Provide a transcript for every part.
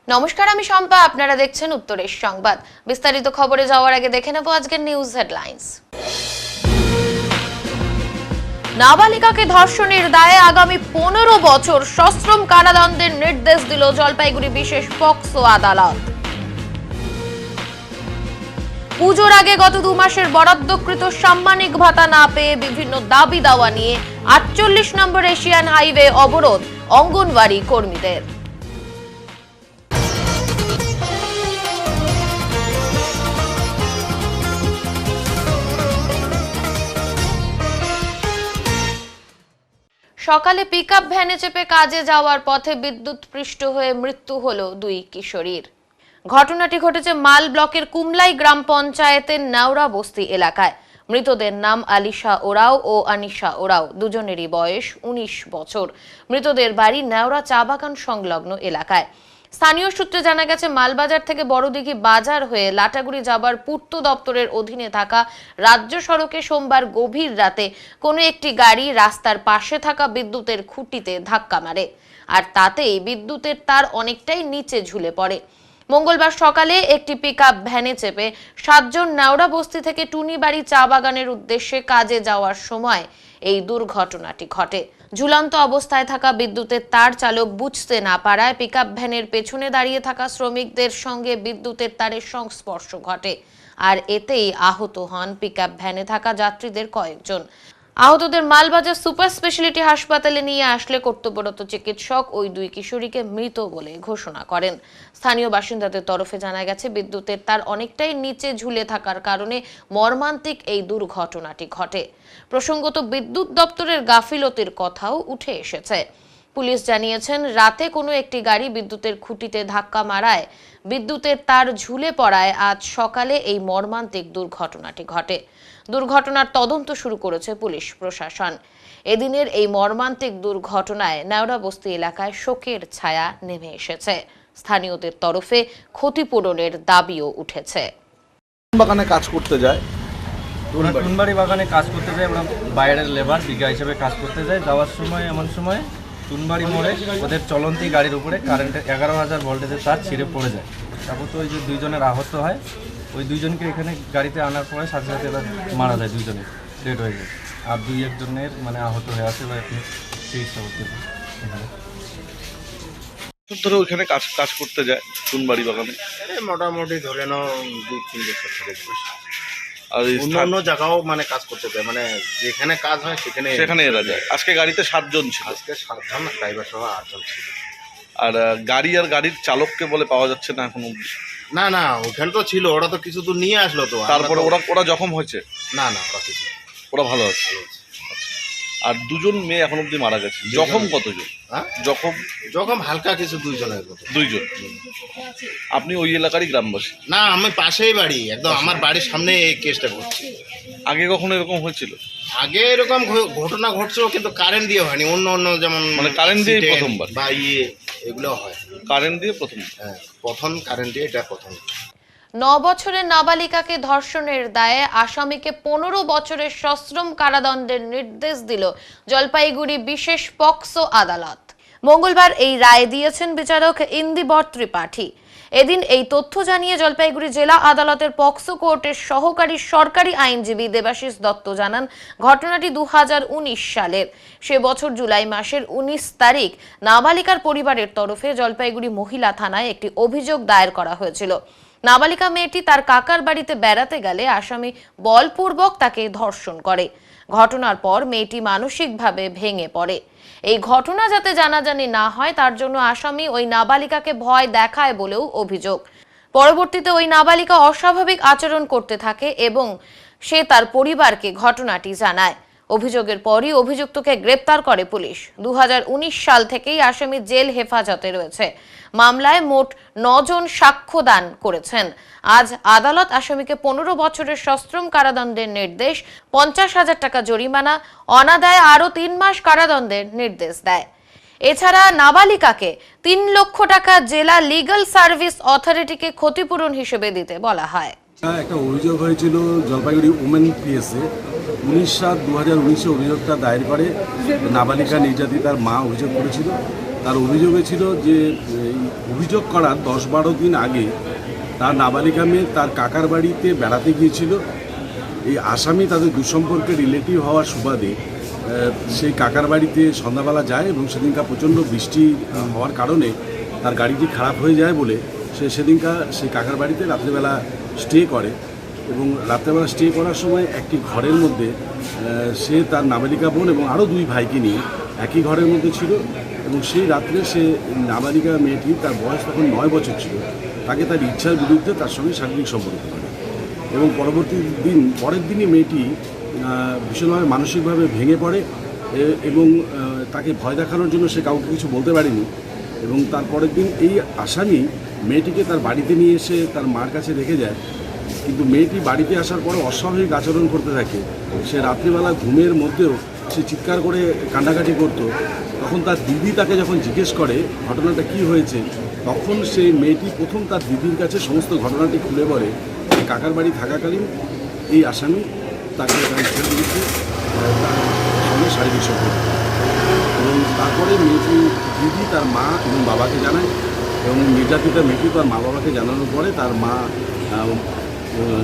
নমস্কার, আমি শম্পা। আপনারা দেখছেন উত্তরের সংবাদ। বিস্তারিত খবরে যাওয়ার আগে দেখে নেব আজকের নিউজ হেডলাইন্স। নাবালিকাকে ধর্ষণের দায়ে আগামী 15 বছর সশ্রম কারাদণ্ডের নির্দেশ দিল জলপাইগুড়ি বিশেষ পক্সো আদালত। পুজোর আগে গত 2 মাসের বরাদ্দকৃত সাম্মানিক ভাতা না পেয়ে বিভিন্ন দাবি দাওয়া নিয়ে 48 নম্বর এশিয়ান হাইওয়ে অবরোধ অঙ্গনওয়াড়ি কর্মীদের। সকালে পিকআপ ভ্যানে চেপে কাজে যাওয়ার পথে বিদ্যুৎপৃষ্ট হয়ে মৃত্যু হলো 2 কিশোরীর। ঘটনাটি ঘটেছে মাল ব্লকের কুমলাই গ্রাম পঞ্চায়েতের নেওড়া বস্তি এলাকায়। মৃতদের নাম আলিশা ওরাও ও আনিশা ওরাও, দুজনেরই বয়স 19 বছর। মৃতদের বাড়ি নেওড়া চা বাগান সংলগ্ন এলাকায়। স্থানীয় সূত্রে জানা গেছে, মালবাজার থেকে বড়দিঘি বাজার হয়ে লাটাগুড়ি যাবার পূর্ত দপ্তরের অধীনে থাকা রাজ্য সড়কে সোমবার গভীর রাতে কোনো একটি গাড়ি রাস্তার পাশে থাকা বিদ্যুতের খুঁটিতে ধাক্কা মারে, আর তাতেই বিদ্যুতের তার অনেকটাই নিচে ঝুলে পড়ে। মঙ্গলবার সকালে একটি পিকআপ ভ্যানে চেপে 7 জন নেওড়া বস্তি থেকে টুনিবাড়ি চা বাগানের উদ্দেশ্যে কাজে যাওয়ার সময় এই দুর্ঘটনাটি ঘটে। ঝুলন্ত অবস্থায় থাকা বিদ্যুতের তার চালক বুঝতে না পারায় পিকআপ ভ্যানের পেছনে দাঁড়িয়ে থাকা শ্রমিকদের সঙ্গে বিদ্যুতের তারের সংস্পর্শ ঘটে, আর এতেই আহত হন পিকআপ ভ্যানে থাকা যাত্রীদের কয়েকজন। আহতদের মালবাজার সুপার স্পেশালিটি হাসপাতালে নিয়ে আসলে কর্তব্যরত চিকিৎসক ওই 2 কিশোরীকে মৃত বলে ঘোষণা করেন। স্থানীয় বাসিন্দাদের তরফে জানা গেছে, বিদ্যুতের তার অনেকটাই নিচে ঝুলে থাকার কারণে মর্মান্তিক এই দুর্ঘটনাটি ঘটে। প্রসঙ্গত, বিদ্যুৎ দপ্তরের গাফিলতির কথাও উঠে এসেছে। পুলিশ জানিয়েছেন, রাতে কোনো একটি গাড়ি বিদ্যুতের খুঁটিতে ধাক্কা মারায় বিদ্যুতের তার ঝুলে পড়ায় আজ সকালে এই মর্মান্তিক দুর্ঘটনাটি ঘটে। দুর্ঘটনার তদন্ত শুরু করেছে পুলিশ প্রশাসন। এদিনের এই মর্মান্তিক দুর্ঘটনায় নেওড়া বস্তি এলাকায় শোকের ছায়া নেমে এসেছে। স্থানীয়দের তরফে ক্ষতিপূরণের দাবিও উঠেছে। বাগানে কাজ করতে যায়, টুনবাড়ি বাগানে কাজ করতে যায়। আমরা বাইরের লেবার বিঘা হিসেবে কাজ করতে যাই। যাওয়ার সময় এমন সময় টুনবাড়ি মোড়ে ওদের চলন্তি গাড়ির উপরে কারেন্টের 11,000 ভোল্টেজের তার ছিঁড়ে পড়ে যায়। তারপর তো ওই যে 2 জনের আহত হয়, ওই 2 জনকে এখানে গাড়িতে আনার পরে সাথে সাথে এবার মারা যায়, 2 জনের ডেড হয়ে যায়। আর 2-1 জনের মানে আহত হয়ে আছে বা এখন চিকিৎসা করতে ধরে ওইখানে কাজ করতে যায় টুনবাড়ি বাগানে। মোটামুটি ধরে নাও 2-3 বছর ধরে। আর অন্য জায়গাও মানে কাজ করতে যায়, মানে যেখানে কাজ হয় সেখানে এরা যায়। আজকে গাড়িতে 7 জন ছিল, আজকে 7 জন, ড্রাইভার সহ 8 জন ছিল। আর গাড়ির চালককে বলে পাওয়া যাচ্ছে না এখনো। না ওখানে তো ছিল, ওরা তো কিছু দূর নিয়ে আসলো তো। তারপরে ওরা জখম হয়েছে? না ওরা ভালো আছে। আর 2 জন মেয়ে এখন অব্দি মারা গেছে। জখম কতজন? হ্যাঁ, জখম হালকা কিছু 2 জনের মতো। 2 জন। আপনি ওই এলাকারই গ্রামবাসী? না, আমি পাশেই বাড়ি, একদম আমার বাড়ির সামনে এই কেসটা ঘটছে। আগে কখনো এরকম হয়েছিল? আগে এরকম ঘটনা ঘটছিল, কিন্তু কারেন্ট দিয়ে হয়নি। অন্য যেমন মানে কারেন্ট দিয়ে প্রথমবার বা এগুলো হয়। কারেন্ট দিয়ে প্রথম? হ্যাঁ, প্রথম কারেন্ট দিয়ে, এটা প্রথম। 9 বছরের নাবালিকাকে ধর্ষণের দায়ে আসামিকে 15 বছরের সশ্রম কারাদণ্ডের নির্দেশ দিল জলপাইগুড়ি বিশেষ পক্সো আদালত। মঙ্গলবার এই রায় দিয়েছেন বিচারক ইন্দিবর ত্রিপাঠী। এদিন এই তথ্য জানিয়ে জলপাইগুড়ি জেলা আদালতের পক্সো কোর্টের সহকারী সরকারি আইনজীবী দেবাশিস দত্ত জানান, ঘটনাটি 2019 সালের। সে বছর জুলাই মাসের 19 তারিখ নাবালিকার পরিবারের তরফে জলপাইগুড়ি মহিলা থানায় একটি অভিযোগ দায়ের করা হয়েছিল। নাবালিকা মেয়েটি তার কাকার বাড়িতে বেড়াতে গেলে আসামি বলপূর্বক তাকে ধর্ষণ করে। ঘটনার পর মেয়েটি মানসিকভাবে ভেঙে পড়ে। এই ঘটনা যাতে জানাজানি না হয় তার জন্য আসামি ওই নাবালিকাকে ভয় দেখায় বলেও অভিযোগ। পরবর্তীতে ওই নাবালিকা অস্বাভাবিক আচরণ করতে থাকে এবং সে তার পরিবারকে ঘটনাটি জানায়। অভিযোগের পরই অভিযুক্তকে গ্রেপ্তার করে পুলিশ। 2019 সাল থেকেই আসামি জেল হেফাজতে রয়েছে। মামলায় মোট 9 জন সাক্ষ্য দান করেছেন। আজ আদালত আসামিকে 15 বছরের সশ্রম কারাদণ্ডের নির্দেশ, 50,000 টাকা জরিমানা, অনাদায়ে আরও 3 মাস কারাদণ্ডের নির্দেশ দেয়। এছাড়া নাবালিকাকে 3 লক্ষ টাকা জেলা লিগ্যাল সার্ভিস অথরিটিকে ক্ষতিপূরণ হিসেবে দিতে বলা হয়। একটা অভিযোগ হয়েছিল জলপাইগুড়ি উমেন পিএসে 19/7/2019 অভিযোগটা দায়ের করে। নাবালিকা নির্যাতিতার মা অভিযোগ করেছিল তার অভিযোগে ছিল যে এই অভিযোগ করার 10-12 দিন আগে তার নাবালিকা মেয়ে তার কাকার বাড়িতে বেড়াতে গিয়েছিল। এই আসামি তাদের দুঃসম্পর্কে রিলেটিভ হওয়ার সুবাদে সেই কাকার বাড়িতে সন্ধ্যাবেলা যায় এবং সেদিনকার প্রচণ্ড বৃষ্টি হওয়ার কারণে তার গাড়িটি খারাপ হয়ে যায় বলে সেদিনকার সেই কাকার বাড়িতে রাত্রিবেলা স্টে করে এবং রাত্রেবেলা স্টে করার সময় একটি ঘরের মধ্যে সে তার নাবালিকা বোন এবং আরও 2 ভাইকে নিয়ে একই ঘরের মধ্যে ছিল এবং সেই রাত্রে সে নাবালিকা মেয়েটি, তার বয়স তখন 9 বছর ছিল, তাকে তার ইচ্ছার বিরুদ্ধে তার সঙ্গে শারীরিক সম্পর্ক করে এবং পরের দিনই মেয়েটি ভীষণভাবে মানসিকভাবে ভেঙে পড়ে এবং তাকে ভয় দেখানোর জন্য সে কাউকে কিছু বলতে পারেনি এবং তারপরের দিন এই আসামি মেয়েটিকে তার বাড়িতে নিয়ে এসে তার মার কাছে রেখে যায়। কিন্তু মেয়েটি বাড়িতে আসার পরে অস্বাভাবিক আচরণ করতে থাকে। সে রাত্রিবেলা ঘুমের মধ্যেও সে চিৎকার করে কান্নাকাটি করত। তখন তার দিদি তাকে যখন জিজ্ঞেস করে ঘটনাটা কি হয়েছে, তখন সেই মেয়েটি প্রথম তার দিদির কাছে সমস্ত ঘটনাটি খুলে বলে। কাকার বাড়ি থাকাকালীন এই আসামি তাকে তার ইচ্ছার বিরুদ্ধে তার সঙ্গে শারীরিক সম্পর্ক এবং তারপরে মেয়েটি দিদি তার মা এবং বাবাকে জানায় এবং নির্যাতিতা মেয়েটি তার মা বাবাকে জানানোর পরে তার মা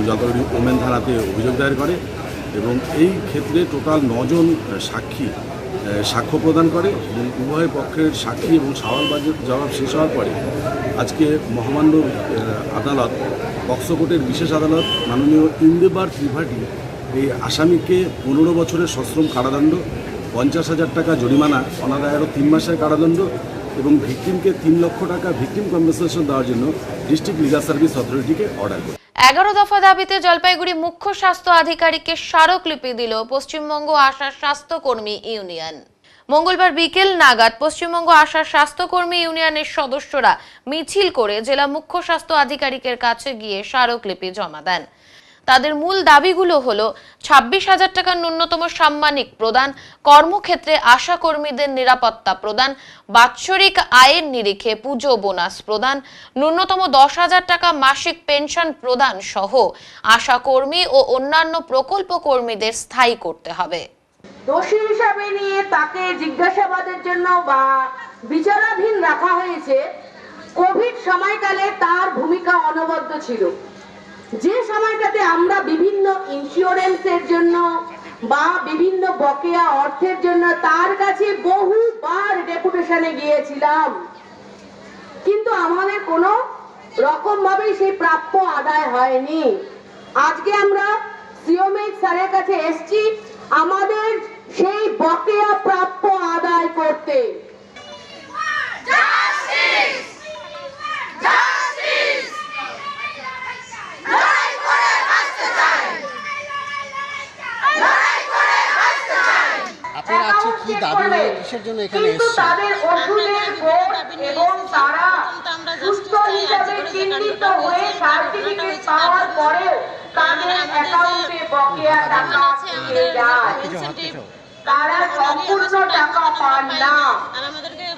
জলপাইগুড়ি ওমেন থানাতে অভিযোগ দায়ের করে এবং এই ক্ষেত্রে টোটাল 9 জন সাক্ষী সাক্ষ্য প্রদান করে এবং উভয় পক্ষের সাক্ষী এবং সওয়াল জবাব শেষ হওয়ার পরে আজকে মহামান্য আদালত, পক্সো কোর্টের বিশেষ আদালত মাননীয় ইন্দেবার ত্রিপাঠী এই আসামিকে 15 বছরের সশ্রম কারাদণ্ড, 50,000 টাকা জরিমানা, অনাদায় আরও 3 মাসের কারাদণ্ড এবং ভিকটিমকে 3 লক্ষ টাকা ভিকটিম কম্পেনসেশন দেওয়ার জন্য ডিস্ট্রিক্ট লিগাল সার্ভিস অথরিটিকে অর্ডার করে। 11 দফা দাবিতে জলপাইগুড়ি মুখ্য স্বাস্থ্য আধিকারিককে স্মারকলিপি দিল পশ্চিমবঙ্গ আশা স্বাস্থ্যকর্মী ইউনিয়ন। মঙ্গলবার বিকেল নাগাদ পশ্চিমবঙ্গ আশা স্বাস্থ্যকর্মী ইউনিয়নের সদস্যরা মিছিল করে জেলা মুখ্য স্বাস্থ্য আধিকারিকের কাছে গিয়ে স্মারকলিপি জমা দেন। তাদের মূল দাবিগুলো হলো 26,000 টাকার ন্যূনতম সাম্মানিক প্রদান, কর্মক্ষেত্রে আশা কর্মীদের নিরাপত্তা প্রদান, বাৎসরিক আয়ের নিরিখে পুজো বোনাস প্রদান, ন্যূনতম 10,000 টাকা মাসিক পেনশন প্রদান সহ আশা কর্মী ও অন্যান্য প্রকল্প কর্মীদের স্থায়ী করতে হবে। দোষী হিসাবে নিয়ে তাকে জিজ্ঞাসাবাদের জন্য বা বিচারাধীন রাখা হয়েছে। কোভিড সময়কালে তার ভূমিকা অনবদ্য ছিল। যে সময়টাতে আমরা বিভিন্ন ইন্স্যুরেন্সের জন্য বা বিভিন্ন বকেয়া অর্থের জন্য তার কাছে বহুবার ডেপুটেশনে গিয়েছিলাম, কিন্তু আমাদের কোনো রকম ভাবে সেই প্রাপ্য আদায় হয়নি। আজকে আমরা সিওমেক স্যারের কাছে এসেছি আমাদের সেই বকেয়া প্রাপ্য আদায় করতে। আপনারা আজকে কি দাবি নিয়ে কিসের জন্য এখানে এসেছেন? তাদের ওষুধের বোর্ড এবং তারা সুস্থ হিসাবে চিহ্নিত হয়ে সার্টিফিকেট পাওয়ার পরেও তাদের অ্যাকাউন্টে বকেয়া টাকা থেকে যায়। তারা সম্পূর্ণ টাকা পান না।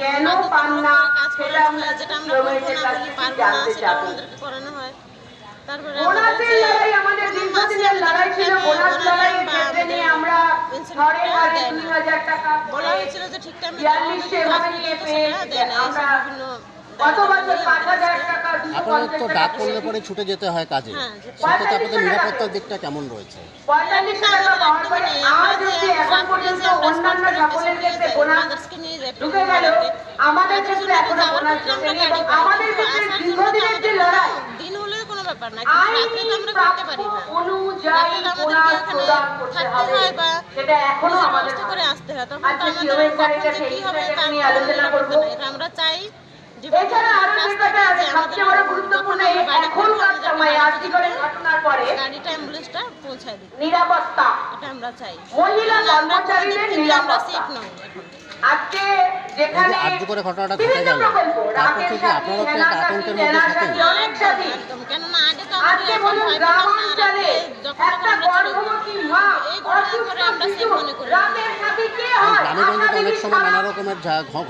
কেন পান না সেটা আমরা জানতে চাই। বোনাসের লড়াই আমাদের দীর্ঘদিনের লড়াই ছিল। বোনাস লড়াইয়ের ক্ষেত্রে নিয়ে আমরা ঘরে ঘরে 2,000 টাকা বলা হয়েছিল যে ঠিক টাইমে 42 এভাবে নিয়ে পেয়ে আমরা কত বছর 5,000 টাকা। আপনাদের তো ডাক করলে পরে ছুটে যেতে হয় কাজে, সেক্ষেত্রে আপনাদের নিরাপত্তার দিকটা কেমন রয়েছে? 45 টাকা পাওয়ার পরে আজ অবধি এখন পর্যন্ত অন্যান্য সকলের ক্ষেত্রে বোনাস ঢুকে গেল, আমাদের ক্ষেত্রে এখনো বোনাস ঢোকেনি এবং আমাদের ক্ষেত্রে দীর্ঘদিনের যে লড়াই আমরা চাই। এছাড়া আরো যেটা সবচেয়ে বড় গুরুত্বপূর্ণ এখনকার সময়ে আজকের ঘটনার পরে গাড়িটা অ্যাম্বুলেন্সটা পৌঁছায় দিই, নিরাপত্তা, এটা আমরা চাই। মহিলা কর্মচারীদের নিরাপত্তা। আজকে যেখানে আজকে করে ঘটনাটা ঘটে গেল, তারপর থেকে আপনারা কি একটা আতঙ্কের মধ্যে থাকেন? কেননা আগে তো আজকে বলুন গ্রামাঞ্চলে একটা গর্ভবতী মা অসুস্থ শিশু রাতের সাথে কে হয়? গ্রামেগঞ্জে তো অনেক সময় নানা রকমের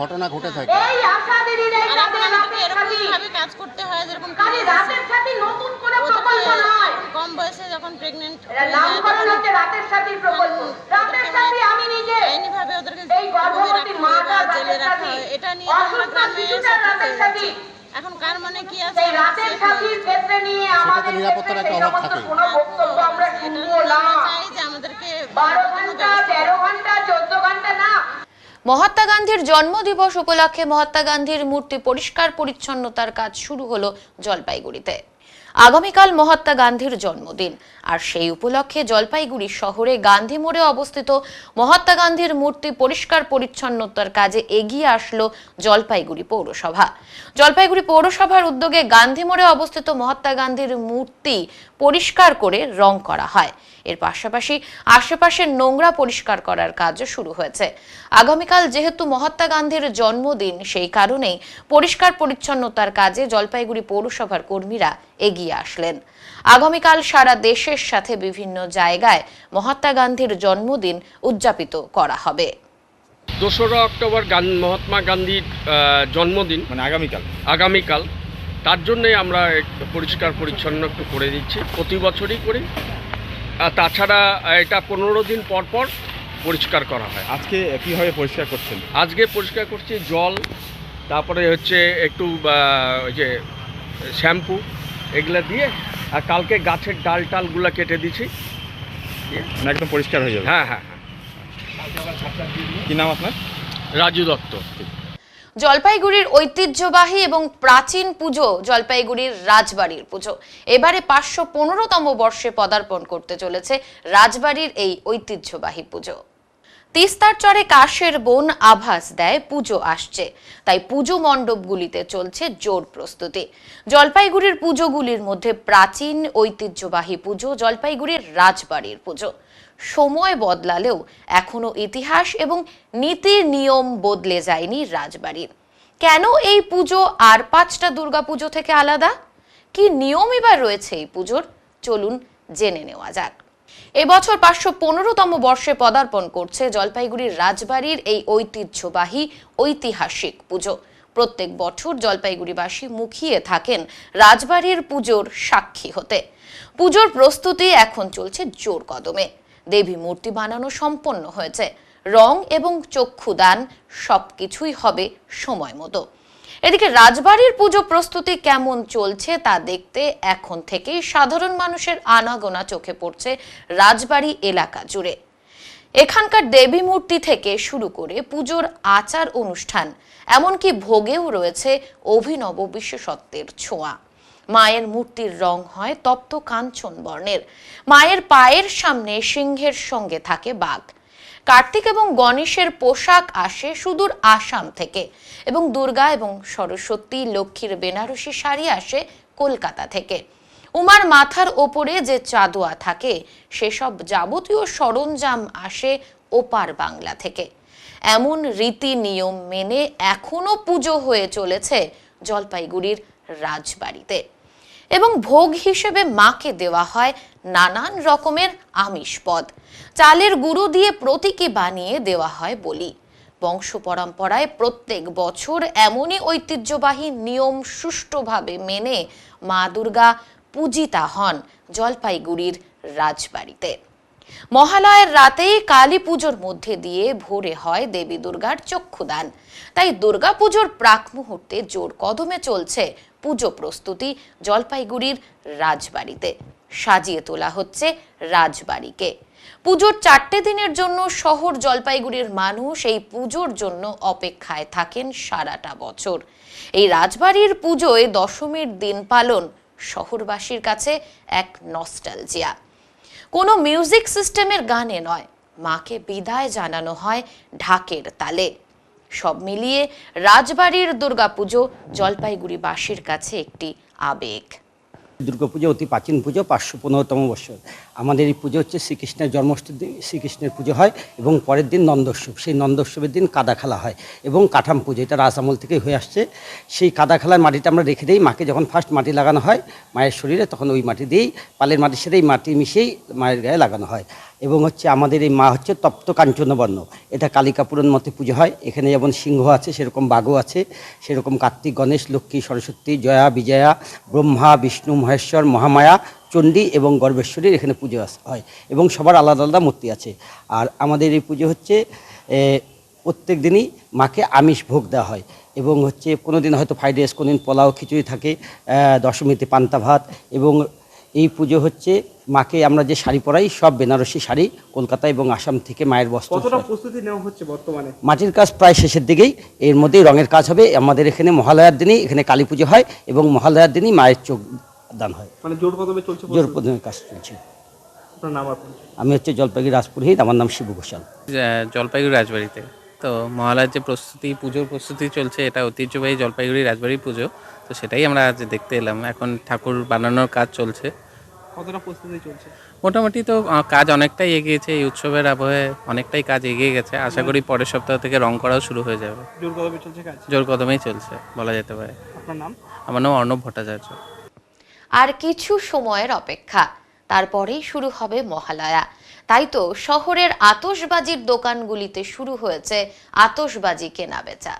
ঘটনা ঘটে থাকে। এই আশা দিদিরাই তাদের রাতের সাথে ভাবে কাজ করতে হয়, যেরকম কাজে রাতের সাথে নতুন করে প্রকল্প নয়। কম বয়সে যখন প্রেগন্যান্ট এরা নামকরণ হচ্ছে রাতের সাথী প্রকল্প, রাতের সাথী আমি নিজে আইনিভাবে ওদেরকে এই গর্ভবতী মাটা রাতের সাথী, এটা নিয়ে আমরা অসুস্থ গ্রামে শিশুটা রাতের সাথী। এখন কার মানে কি আছে সেই রাতের সাথীর ক্ষেত্রে নিয়ে আমাদের নিরাপত্তার একটা ক্ষেত্রে অভাব সেই সমস্ত থাকে। কোনো বক্তব্য আমরা শুনবো না। চাই যে আমাদেরকে 12 ঘন্টা 13 ঘন্টা 14 ঘন্টা না। মহাত্মা গান্ধীর জন্মদিবস উপলক্ষে মহাত্মা গান্ধীর মূর্তি পরিষ্কার পরিচ্ছন্নতার কাজ শুরু হলো জলপাইগুড়িতে। আগামীকাল মহাত্মা গান্ধীর জন্মদিন, আর সেই উপলক্ষে জলপাইগুড়ি শহরে গান্ধী মোড়ে অবস্থিত মহাত্মা গান্ধীর মূর্তি পরিষ্কার পরিচ্ছন্নতার কাজে এগিয়ে আসলো জলপাইগুড়ি পৌরসভা। জলপাইগুড়ি পৌরসভার উদ্যোগে গান্ধী মোড়ে অবস্থিত মহাত্মা গান্ধীর মূর্তি পরিষ্কার করে রং করা হয়। এর পাশাপাশি আশেপাশের নোংরা পরিষ্কার করার কাজও শুরু হয়েছে। আগামীকাল যেহেতু মহাত্মা গান্ধীর জন্মদিন, সেই কারণেই পরিষ্কার পরিচ্ছন্নতার কাজে জলপাইগুড়ি পৌরসভার কর্মীরা এগিয়ে আসলেন। আগামীকাল সারা দেশের সাথে বিভিন্ন জায়গায় মহাত্মা গান্ধীর জন্মদিন উদযাপিত করা হবে। 2রা অক্টোবর মহাত্মা গান্ধীর জন্মদিন, মানে আগামীকাল, তার জন্যে আমরা পরিষ্কার পরিচ্ছন্ন একটু করে দিচ্ছি, প্রতি বছরই করি। আর তাছাড়া এটা 15 দিন পর পর পরিষ্কার করা হয়। আজকে কিভাবে পরিষ্কার করছেন? আজকে পরিষ্কার করছি জল, তারপরে হচ্ছে একটু ওই যে শ্যাম্পু এগুলো দিয়ে, আর কালকে গাছের ডাল টালগুলো কেটে দিছি, একদম পরিষ্কার হয়ে যাবে। হ্যাঁ হ্যাঁ। কি নাম আপনার? রাজু দত্ত। জলপাইগুড়ির ঐতিহ্যবাহী এবং প্রাচীন পুজো জলপাইগুড়ির রাজবাড়ির পুজো। এবারে 515তম বর্ষে পদার্পণ করতে চলেছে রাজবাড়ির এই ঐতিহ্যবাহী পুজো। তিস্তার চরে কাশের বন আভাস দেয় পুজো আসছে, তাই পুজো মণ্ডপগুলিতে চলছে জোর প্রস্তুতি। জলপাইগুড়ির পুজোগুলির মধ্যে প্রাচীন ঐতিহ্যবাহী পুজো জলপাইগুড়ির রাজবাড়ির পুজো। সময় বদলালেও এখনো ইতিহাস এবং নীতি নিয়ম বদলে যায়নি রাজবাড়ির। কেন এই পুজো আর 5টা দুর্গাপুজো থেকে আলাদা? কি নিয়মই বা রয়েছে এই পুজোর? চলুন জেনে নেওয়া যাক। এবছর 515তম বর্ষে পদার্পণ করছে জলপাইগুড়ির রাজবাড়ির এই ঐতিহ্যবাহী ঐতিহাসিক পুজো। প্রত্যেক বছর জলপাইগুড়িবাসী মুখিয়ে থাকেন রাজবাড়ির পুজোর সাক্ষী হতে। পুজোর প্রস্তুতি এখন চলছে জোর কদমে। দেবী মূর্তি বানানো সম্পন্ন হয়েছে, রং এবং চক্ষুদান সবকিছুই হবে সময় মতো। এদিকে রাজবাড়ির পুজো প্রস্তুতি কেমন চলছে তা দেখতে এখন থেকেই সাধারণ মানুষের আনাগোনা চোখে পড়ছে রাজবাড়ি এলাকা জুড়ে। এখানকার দেবী মূর্তি থেকে শুরু করে পুজোর আচার অনুষ্ঠান, এমনকি ভোগেও রয়েছে অভিনব বিশেষত্বের ছোঁয়া। মায়ের মূর্তির রং হয় তপ্ত কাঞ্চন বর্ণের। মায়ের পায়ের সামনে সিংহের সঙ্গে থাকে বাঘ। কার্তিক এবং গণেশের পোশাক আসে সুদূর আসাম থেকে, এবং দুর্গা এবং সরস্বতী লক্ষ্মীর বেনারসি শাড়ি আসে কলকাতা থেকে। উমার মাথার ওপরে যে চাঁদোয়া থাকে সেসব যাবতীয় সরঞ্জাম আসে ওপার বাংলা থেকে। এমন রীতি নিয়ম মেনে এখনো পুজো হয়ে চলেছে জলপাইগুড়ির রাজবাড়িতে, এবং ভোগ হিসেবে মাকে দেওয়া হয় নানান রকমের আমিষ পদ। চালের গুঁড়ো দিয়ে প্রতীকী বানিয়ে দেওয়া হয় বলি। বংশ পরম্পরায় প্রত্যেক বছর এমনই ঐতিহ্যবাহী নিয়ম সুষ্ঠুভাবে মেনে মা দুর্গা পূজিতা হন জলপাইগুড়ির রাজবাড়িতে। মহালয়ের রাতেই কালী পুজোর মধ্যে দিয়ে ভোরে হয় দেবী দুর্গার চক্ষুদান। তাই দুর্গা পুজোর প্রাক মুহূর্তে জোর কদমে চলছে পুজো প্রস্তুতি জলপাইগুড়ির রাজবাড়িতে। সাজিয়ে তোলা হচ্ছে রাজবাড়িকে। পুজোর 4টে দিনের জন্য শহর জলপাইগুড়ির মানুষ এই পুজোর জন্য অপেক্ষায় থাকেন সারাটা বছর। এই রাজবাড়ির পুজোয় দশমীর দিন পালন শহরবাসীর কাছে এক নস্টালজিয়া। কোনো মিউজিক সিস্টেমের গানে নয়, মাকে বিদায় জানানো হয় ঢাকের তালে। সব মিলিয়ে রাজবাড়ির দুর্গাপুজো জলপাইগুড়িবাসীর কাছে একটি আবেগ। দুর্গাপুজো অতি প্রাচীন পুজো, 515তম বছর। আমাদের এই পুজো হচ্ছে শ্রীকৃষ্ণের জন্মাষ্টমীর দিন শ্রীকৃষ্ণের পুজো হয়, এবং পরের দিন নন্দোৎসব। সেই নন্দোৎসবের দিন কাদা খেলা হয় এবং কাঠাম পুজো, এটা রাজ আমল থেকেই হয়ে আসছে। সেই কাদা খেলার মাটিটা আমরা রেখে দিই। মাকে যখন ফার্স্ট মাটি লাগানো হয় মায়ের শরীরে, তখন ওই মাটি দিয়েই পালের মাটির সাথে এই মাটি মিশিয়েই মায়ের গায়ে লাগানো হয়। এবং হচ্ছে আমাদের এই মা হচ্ছে তপ্ত কাঞ্চনবর্ণ, এটা কালিকাপুরের মতে পুজো হয়। এখানে যেমন সিংহ আছে সেরকম বাঘও আছে, সেরকম কার্তিক, গণেশ, লক্ষ্মী, সরস্বতী, জয়া, বিজয়া, ব্রহ্মা, বিষ্ণু, মহেশ্বর, মহামায়া চণ্ডী এবং গর্বেশ্বরীর এখানে পুজো হয় এবং সবার আলাদা আলাদা মূর্তি আছে। আর আমাদের এই পুজো হচ্ছে প্রত্যেক দিনই মাকে আমিষ ভোগ দেওয়া হয় এবং হচ্ছে কোনো দিন হয়তো ফ্রাইড রাইস, কোনো দিন পোলাও খিচুড়ি থাকে, দশমীতে পান্তা ভাত। এবং এই পুজো হচ্ছে মাকে আমরা যে শাড়ি পরাই সব বেনারসি শাড়ি কলকাতা এবং আসাম থেকে মায়ের বস্ত্র। কতটা প্রস্তুতি নেওয়া হচ্ছে বর্তমানে? মাটির কাজ প্রায় শেষের দিকেই, এর মধ্যেই রঙের কাজ হবে। আমাদের এখানে মহালয়ার দিনই এখানে কালী পুজো হয় এবং মহালয়ার দিনই মায়ের চোখ দান হয়। মানে জোর কদমে চলছে? জোর কদমে কাজ চলছে। আপনার নাম? আমি হচ্ছে জলপাইগুড়ি রাজপুরোহিত, আমার নাম শিবু ঘোষাল। জলপাইগুড়ি রাজবাড়িতে তো মহালয়ার যে প্রস্তুতি, পুজোর প্রস্তুতি চলছে, এটা ঐতিহ্যবাহী জলপাইগুড়ি রাজবাড়ির পুজো। তো সেটাই আমরা আজ দেখতে এলাম। এখন ঠাকুর বানানোর কাজ চলছে। কতটা প্রস্তুতি চলছে? মোটামুটি তো কাজ অনেকটাই এগিয়েছে। এই উৎসবের আবহে অনেকটাই কাজ এগিয়ে গেছে। আশা করি পরের সপ্তাহ থেকে রং করাও শুরু হয়ে যাবে। জোর কদমে চলছে কাজ? জোর কদমেই চলছে বলা যেতে পারে। আপনার নাম? আমার নাম অর্ণব ভট্টাচার্য। আর কিছু সময়ের অপেক্ষা, তারপরেই শুরু হবে মহালয়া। তাই তো শহরের আতশবাজির দোকানগুলিতে শুরু হয়েছে আতশবাজি কেনাবেচা।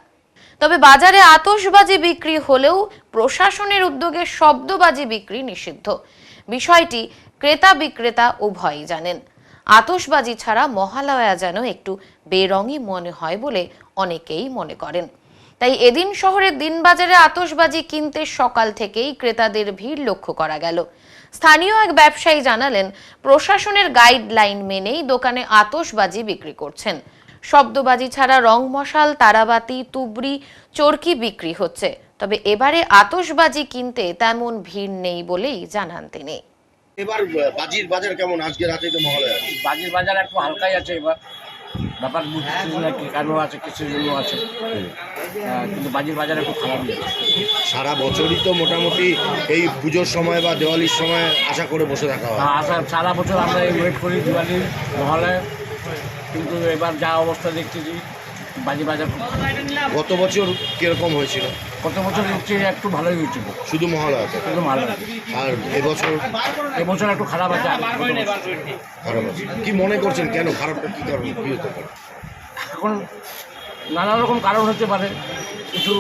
তবে বাজারে আতশবাজি বিক্রি হলেও প্রশাসনের উদ্যোগে শব্দবাজি বিক্রি নিষিদ্ধ। বিষয়টি ক্রেতা বিক্রেতা উভয়ই জানেন। আতশবাজি ছাড়া মহালয়া যেন একটু বেরঙই মনে হয় বলে অনেকেই মনে করেন। তাই এদিন শহরের দিনবাজারে আতশবাজি কিনতে সকাল থেকেই ক্রেতাদের ভিড় লক্ষ্য করা গেল। স্থানীয় এক ব্যবসায়ী জানালেন, প্রশাসনের গাইডলাইন মেনেই দোকানে আতশবাজি বিক্রি করছেন। শব্দবাজি ছাড়া রং মশাল, তারাবাতি, তুবড়ি, চরকি বিক্রি হচ্ছে। তবে এবারে আতশবাজি কিনতে তেমন ভিড় নেই বলেই জানান তিনি। এবার বাজির বাজার কেমন? আজকে রাতে তো মহালয়া। বাজির বাজার একটু হালকাই আছে এবার। ব্যাপার বুঝছি না কি কেন আছে, কিছুর জন্য আছে, কিন্তু বাজির বাজার একটু খারাপ যাচ্ছে। সারা বছরই তো মোটামুটি এই পুজোর সময় বা দেওয়ালির সময় আশা করে বসে থাকা হয়। সারা বছর আমরা ওয়েট করি দিওয়ালি মহালয়া, কিন্তু এবার যা অবস্থা দেখতেছি বাজি বাজার খুব খারাপ। গত বছর কিরকম হয়েছিল? গত বছর দেখছি একটু ভালোই হয়েছিল, শুধু মহালয়া, শুধু মহালয়া। আর এবছর একটু খারাপ আছে। খারাপ আছে কি মনে করছেন? কেন খারাপটা কি কারণ, কি হতে পারে? এখন নানা রকম কারণ হতে পারে। কিছু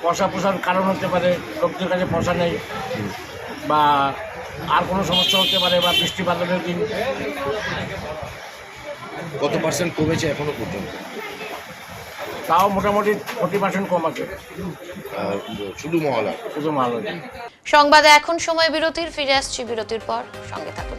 পোষার কারণ হতে পারে, লোকদের কাছে পয়সা নেই, বা আর কোনো সমস্যা হতে পারে, বা বৃষ্টিপাতের দিন। কত পার্সেন্ট কমেছে এখনো পর্যন্ত? তাও মোটামুটি 40% কম আছে। শুধু মহালয়া? শুধু মহালয়া। সংবাদে এখন সময় বিরতির, ফিরে আসছি বিরতির পর, সঙ্গে থাকুন।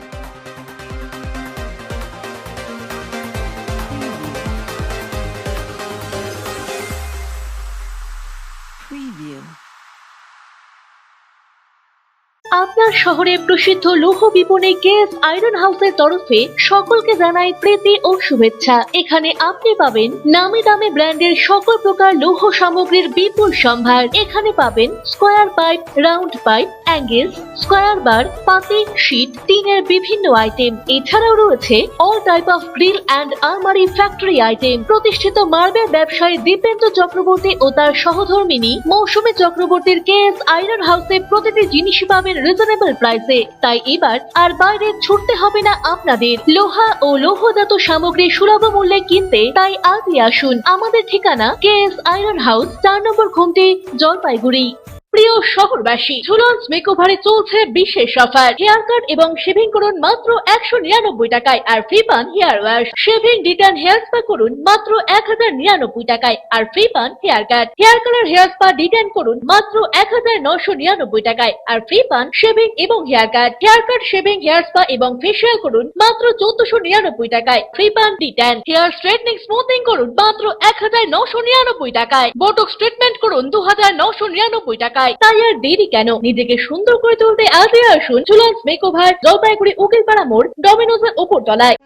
আপনার শহরে প্রসিদ্ধ লৌহ বিপণী কেএস আয়রন হাউসের তরফে সকলকে জানাই প্রীতি ও শুভেচ্ছা। এখানে আপনি পাবেন নামি দামি ব্র্যান্ডের সকল প্রকার লৌহ সামগ্রীর বিপুল সম্ভার। এখানে পাবেন square pipe, round pipe, angles, square bar, পাতি, শীট, টিনের বিভিন্ন আইটেম। এছাড়াও রয়েছে all type of grill and আলমারি ফ্যাক্টরি আইটেম। প্রতিষ্ঠিত মার্বেল ব্যবসায়ী দীপেন্দ্র চক্রবর্তী ও তার সহধর্মিনী মৌসুমী চক্রবর্তীর কেএস আয়রন হাউসে প্রতিটি জিনিস পাবেন রিজনেবল প্রাইসে। তাই এবার আর বাইরে ছুটতে হবে না আপনাদের। লোহা ও লৌহজাত সামগ্রী সুলভ মূল্যে কিনতে তাই আজই আসুন। আমাদের ঠিকানা কেএস আয়রন হাউস, 4 নম্বর ঘুমটি, জলপাইগুড়ি। প্রিয় শহরবাসী, ঝুলন্স মেকওভারে চলছে বিশেষ অফার। হেয়ার কাট এবং শেভিং করুন মাত্র 199 টাকায় আর ফ্রি পান hair wash. Shaving, detan, hair spa করুন মাত্র 1099 টাকায় আর ফ্রি পান hair cut. Hair colour, hair spa, detan করুন মাত্র 1999 টাকায় আর ফ্রি পান শেভিং এবং hair cut. Hair cut, shaving, hair spa এবং ফেসিয়াল করুন মাত্র 1499 টাকায়, ফ্রি পান ডিটেন। হেয়ার স্ট্রেটনিং, স্মুথিং করুন মাত্র 1999 টাকায়। বোটক্স ট্রিটমেন্ট করুন 2999 টাকায়। তাই আর দেরি কেন? নিজেকে সুন্দর করে তুলতে আজই আসুন ঝুলন্স মেকওভার, জলপাইগুড়ি উকিলপাড়া মোড়, ডমিনোজের উপর তলায়।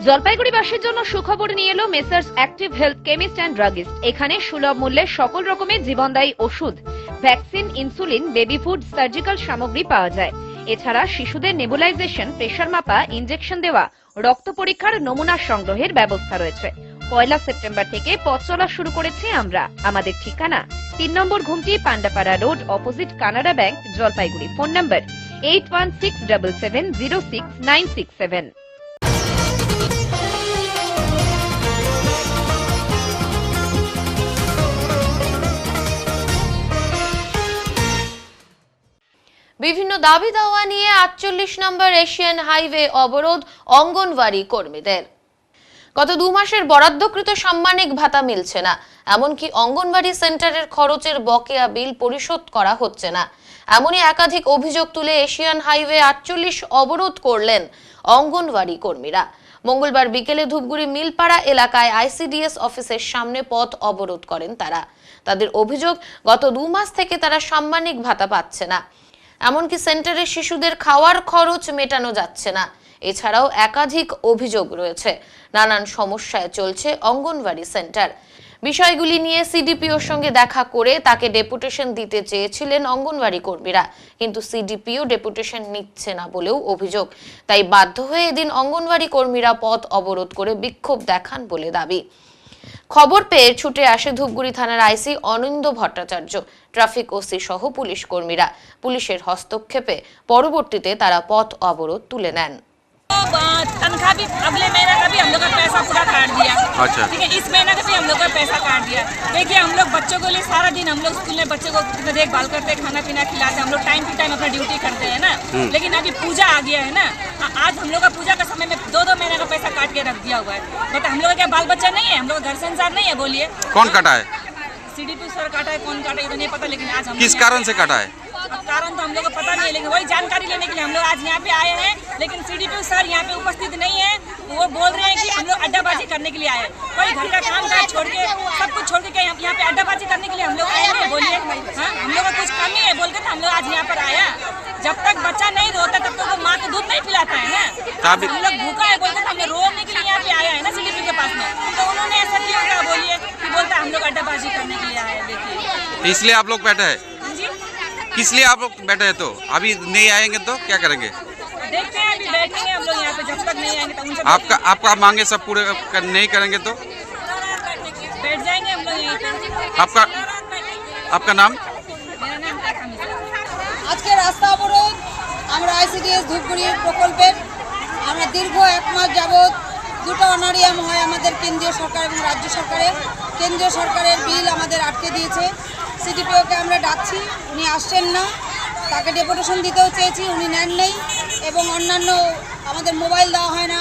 জলপাইগুড়িবাসীর জন্য সুখবর নিয়ে এলো messrs active health chemist and druggist. এখানে সুলভ মূল্যে সকল রকমের জীবনদায়ী ওষুধ, vaccine, insulin, baby food, surgical সামগ্রী পাওয়া যায়। এছাড়া শিশুদের নেবুলাইজেশন, প্রেশার মাপা, ইনজেকশন দেওয়া, রক্ত পরীক্ষার নমুনা সংগ্রহের ব্যবস্থা রয়েছে। 1 সেপ্টেম্বর থেকে পথ চলা শুরু করেছি আমরা। আমাদের ঠিকানা 3 number Ghumti, Pandapara road, opposite Canara bank, Jalpaiguri. Phone number 8167706967। বিভিন্ন দাবি দাওয়া নিয়ে 48 নম্বর এশিয়ান হাইওয়ে অবরোধ অঙ্গনওয়াড়ি কর্মীদের। গত 2 মাসের বরাদ্দকৃত সাম্মানিক ভাতা মিলছে না, এমনকি অঙ্গনওয়াড়ি সেন্টারের খরচের বকেয়া বিল পরিশোধ করা হচ্ছে না। এমনই একাধিক অভিযোগ তুলে এশিয়ান হাইওয়ে 48 অবরোধ করলেন অঙ্গনওয়াড়ি কর্মীরা। মঙ্গলবার বিকেলে ধূপগুড়ি মিলপাড়া এলাকায় আইসিডিএস অফিসের সামনে পথ অবরোধ করেন তারা। তাদের অভিযোগ, গত 2 মাস থেকে তারা সাম্মানিক ভাতা পাচ্ছে না, এমনকি সেন্টারের শিশুদের খাওয়ার খরচ মেটানো যাচ্ছে না। এছাড়াও একাধিক অভিযোগ রয়েছে, নানান সমস্যায় চলছে অঙ্গনওয়াড়ি সেন্টার। বিষয়গুলি নিয়ে সিডিপিওর সঙ্গে দেখা করে তাকে ডেপুটেশন দিতে চেয়েছিলেন অঙ্গনওয়াড়ি কর্মীরা, কিন্তু সিডিপিও ডেপুটেশন নিচ্ছে না বলেও অভিযোগ। তাই বাধ্য হয়ে এদিন অঙ্গনওয়াড়ি কর্মীরা পথ অবরোধ করে বিক্ষোভ দেখান বলে দাবি। খবর পেয়ে ছুটে আসে ধূপগুড়ি থানার আইসি অনিন্দ ভট্টাচার্য, ট্রাফিক ওসি সহ পুলিশ কর্মীরা। পুলিশের হস্তক্ষেপে পরবর্তীতে তারা পথ অবরোধ তুলে নেন। तनख्वाह भी अगले महीने का भी हम लोग का पैसा पूरा काट दिया। अच्छा। ठीक है, इस महीने का भी हम लोग का पैसा काट दिया। देखिए, हम लोग बच्चों को लिए सारा दिन हम लोग स्कूल में बच्चों को देखभाल करते हैं, खाना पीना खिलाते हैं, हम लोग टाइम टू टाइम अपना ड्यूटी करते हैं ना। लेकिन अभी पूजा आ गया है ना, आज हम लोग का पूजा का समय में 2-2 महीने का पैसा काट के रख दिया हुआ है। बट हम लोग का क्या बाल बच्चा नहीं है? हम लोग का घर संसार नहीं है? बोलिए कौन काटा है? सीडीपी सर काटा है, कौन काटा है ये तो नहीं पता, लेकिन आज हम किस कारण से काटा है? कारण तो हम लोग को पता नहीं है, लेकिन वही जानकारी लेने के लिए हम लोग आज यहाँ पे आए हैं। लेकिन सीडीपी सर यहाँ पे उपस्थित नहीं है, वो बोल रहे हैं कि हम लोग अड्डाबाजी करने के लिए आए हैं। कोई घर का काम काज छोड़ के, सब कुछ छोड़ के यहाँ पे अड्डाबाजी करने के लिए हम लोग आए हैं? बोलिए, हाँ, हम लोग का कुछ कमी है बोलते हम लोग आज यहाँ पर आया। जब तक बच्चा नहीं रोता तब तक वो माँ को दूध नहीं पिलाता है ना। हम लोग भूखा है बोलते हमने रोने के लिए यहाँ पे आया है ना सीडीपी के पास में, तो उन्होंने ऐसा क्यों कहा? बोलिए कि बोलता हम लोग अड्डाबाजी करने के लिए आए हैं। देखिए, इसलिए आप लोग बैठे हैं? किस लिए आप लोग बैठे हैं? तो अभी नहीं आएंगे तो क्या करेंगे? देखते हैं, अभी बैठेंगे हम लोग यहाँ पे, जब तक नहीं आएंगे तो उनसे आपका मांगे सब पूरे नहीं करेंगे तो बैठ जाएंगे हम लोग यहीं पे। आपका नाम? मेरा नाम रेखा मिश्रा। আজকে রাস্তা অবরোধ আমরা আইসিডিএস ধূপগুড়ি প্রকল্পের আমরা দীর্ঘ 1 মাস যাবৎ দুটো অনারিয়াম হয় আমাদের কেন্দ্রীয় সরকার এবং রাজ্য সরকারের। কেন্দ্রীয় সরকারের বিল আমাদের আটকে দিয়েছে। সিডিপিওকে আমরা ডাকছি, উনি আসছেন না। তাকে ডেপুটেশন দিতেও চেয়েছি, উনি নেন নেই। এবং অন্যান্য আমাদের মোবাইল দেওয়া হয় না,